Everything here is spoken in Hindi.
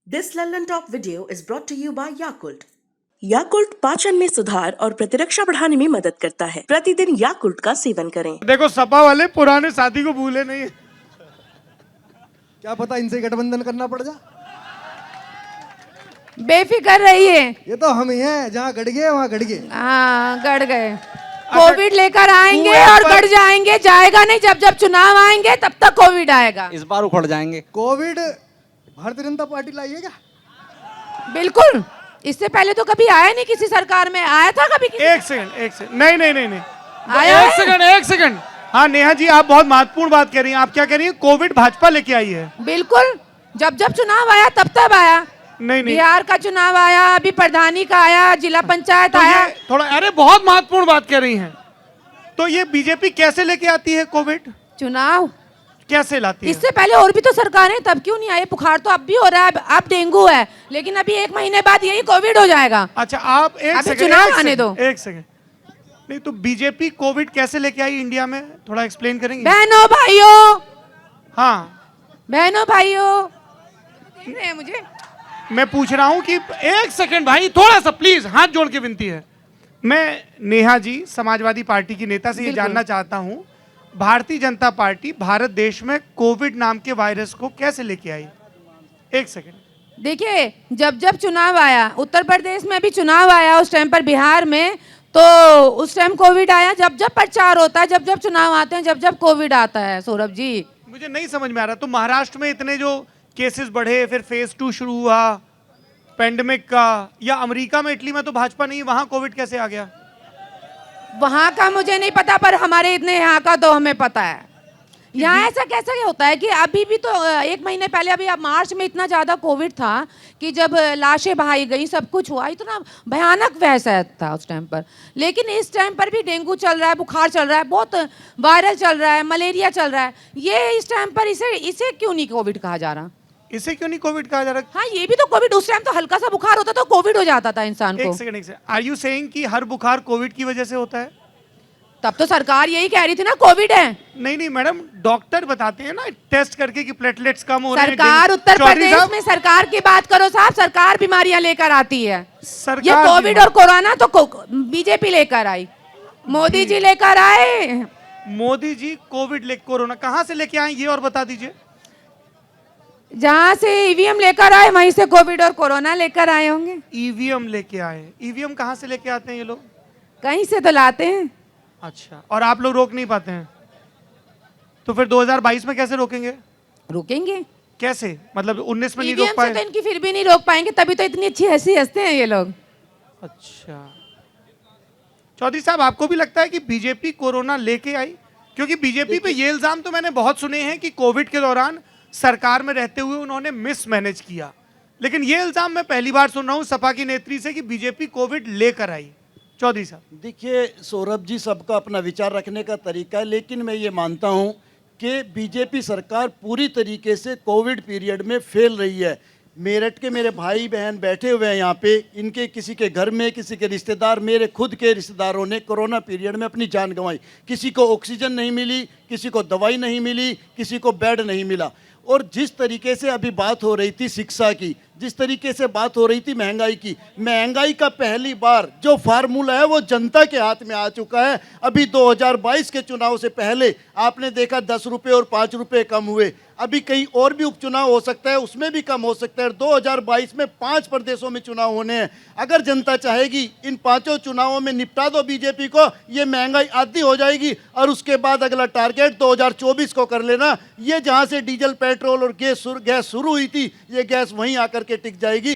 This London Talk video is brought to you by Yakult. Yakult पाचन में सुधार और प्रतिरक्षा बढ़ाने में मदद करता है। प्रतिदिन याकुल्ट का सेवन करें। देखो सपा वाले पुराने साथी को भूले नहीं। क्या पता इनसे गठबंधन करना पड़ जा। बेफिक्र रहिए। ये तो हम ही हैं, जहाँ गड़ गए वहाँ गड़ गए। हाँ गड़ गए। कोविड लेकर आएंगे और गड़ जाएंगे, जाएगा नहीं। जब जब चुनाव आएंगे तब तक कोविड आएगा। इस बार उखड़ जाएंगे। कोविड भारतीय जनता पार्टी लाई है क्या? बिल्कुल, इससे पहले तो कभी आया नहीं किसी सरकार में। आया था कभी किसी? एक सेकंड नहीं आया एक सेकंड। हाँ नेहा जी, आप बहुत महत्वपूर्ण बात कह रही हैं। आप क्या कह रही हैं? कोविड भाजपा लेके आई है। बिल्कुल, जब जब चुनाव आया तब तब आया। नहीं बिहार का चुनाव आया, अभी प्रधानी का आया, जिला पंचायत तो आया। थोड़ा अरे बहुत महत्वपूर्ण बात कह रही हैं। तो ये बीजेपी कैसे लेके आती है कोविड? चुनाव कैसे लाती है? इससे पहले और भी तो सरकारें, तब क्यों नहीं आए? बुखार तो अब भी हो रहा है, अब डेंगू है, लेकिन अभी 1 महीने बाद यही कोविड हो जाएगा। अच्छा आप एक सेकंड, चुनाव आने दो। एक सेकंड। नहीं तो बीजेपी कोविड कैसे लेके आई इंडिया में, थोड़ा एक्सप्लेन करेंगे? बहनों भाइयों, हाँ बहनों भाइयों, देख रहे हैं मुझे? मैं पूछ रहा हूं कि एक सेकंड भाई, थोड़ा सा प्लीज, हाथ जोड़ के विनती है। मैं नेहा जी समाजवादी पार्टी की नेता से ये जानना चाहता हूं, भारतीय जनता पार्टी भारत देश में कोविड नाम के वायरस को कैसे लेके आई? एक सेकंड। देखिए, जब जब चुनाव आया, उत्तर प्रदेश में भी चुनाव आया उस टाइम पर, बिहार में, तो उस टाइम कोविड आया। जब जब प्रचार होता है, जब जब चुनाव आते हैं, जब जब कोविड आता है। सौरभ जी मुझे नहीं समझ में आ रहा, तो महाराष्ट्र में इतने जो केसेस बढ़े, फिर फेज 2 शुरू हुआ पेंडेमिक का, या अमेरिका में, इटली में तो भाजपा नहीं, वहां कोविड कैसे आ गया? वहां का मुझे नहीं पता, पर हमारे इतने यहाँ का तो हमें पता है। यहाँ ऐसा कैसे होता है कि अभी भी तो 1 महीने पहले, अभी अब मार्च में इतना ज्यादा कोविड था कि जब लाशें बहाई गई, सब कुछ हुआ, इतना भयानक वैसा था उस टाइम पर। लेकिन इस टाइम पर भी डेंगू चल रहा है, बुखार चल रहा है, बहुत वायरल चल रहा है, मलेरिया चल रहा है। ये इस टाइम पर इसे क्यों नहीं कोविड कहा जा रहा? इसे क्यों नहीं कोविड कहा जा रहा? हाँ, ये भी तो कोविड, उस टाइम तो हल्का सा बुखार होता तो कोविड हो जाता था इंसान को। एक सेकंड। आर यू सेइंग कि हर बुखार कोविड की वजह से होता है? तब तो सरकार यही कह रही थी ना कोविड है। नहीं मैडम, डॉक्टर बताते हैं ना टेस्ट करके कि प्लेटलेट्स कम हो रहे हैं। सरकार, उत्तर प्रदेश में सरकार की बात करो साहब, सरकार बीमारियां लेकर आती है। ये कोविड और कोरोना तो बीजेपी लेकर आई, मोदी जी लेकर आए। मोदी जी कोविड कोरोना कहां से लेके आए, ये और बता दीजिए। जहाँ से ईवीएम लेकर आए, वहीं से कोविड और कोरोना लेकर आए होंगे। ईवीएम लेके आए? ईवीएम कहां से लेके आते हैं ये लोग? कहीं से तो लाते हैं। अच्छा, और आप लोग रोक नहीं पाते हैं? तो फिर 2022 में कैसे रोकेंगे? रुकेंगे कैसे? मतलब 19 में नहीं ईवीएम रोक पाए? से तो इनकी फिर भी नहीं रोक पाएंगे, तभी तो इतनी अच्छी हंसी हंसते हैं ये लोग। अच्छा, चौधरी साहब, आपको भी लगता है कि बीजेपी कोरोना लेके आई? क्योंकि बीजेपी पे ये इल्जाम तो मैंने बहुत सुने हैं कि कोविड के दौरान सरकार में रहते हुए उन्होंने मिसमैनेज किया, लेकिन ये इल्जाम मैं पहली बार सुन रहा हूं सपा की नेत्री से कि बीजेपी कोविड लेकर आई। चौधरी साहब देखिए सौरभ जी, सबका अपना विचार रखने का तरीका है, लेकिन मैं ये मानता हूँ कि बीजेपी सरकार पूरी तरीके से कोविड पीरियड में फेल रही है। मेरठ के मेरे भाई बहन बैठे हुए हैं यहाँ पे, इनके किसी के घर में, किसी के रिश्तेदार, मेरे खुद के रिश्तेदारों ने कोरोना पीरियड में अपनी जान गंवाई। किसी को ऑक्सीजन नहीं मिली, किसी को दवाई नहीं मिली, किसी को बेड नहीं मिला। और जिस तरीके से अभी बात हो रही थी शिक्षा की, जिस तरीके से बात हो रही थी महंगाई का पहली बार जो फार्मूला है वो जनता के हाथ में आ चुका है। अभी 2022 के चुनाव से पहले आपने देखा 10 रुपये और 5 रुपये कम हुए। अभी कहीं और भी उपचुनाव हो सकता है, उसमें भी कम हो सकता है। 2022 में 5 प्रदेशों में चुनाव होने हैं। अगर जनता चाहेगी इन 5 चुनावों में निपटा दो बीजेपी को, ये महंगाई आधी हो जाएगी और उसके बाद अगला टारगेट 2024 को कर लेना। ये जहां से डीजल, पेट्रोल और गैस शुरू हुई थी, ये गैस वहीं आकर के टिक जाएगी।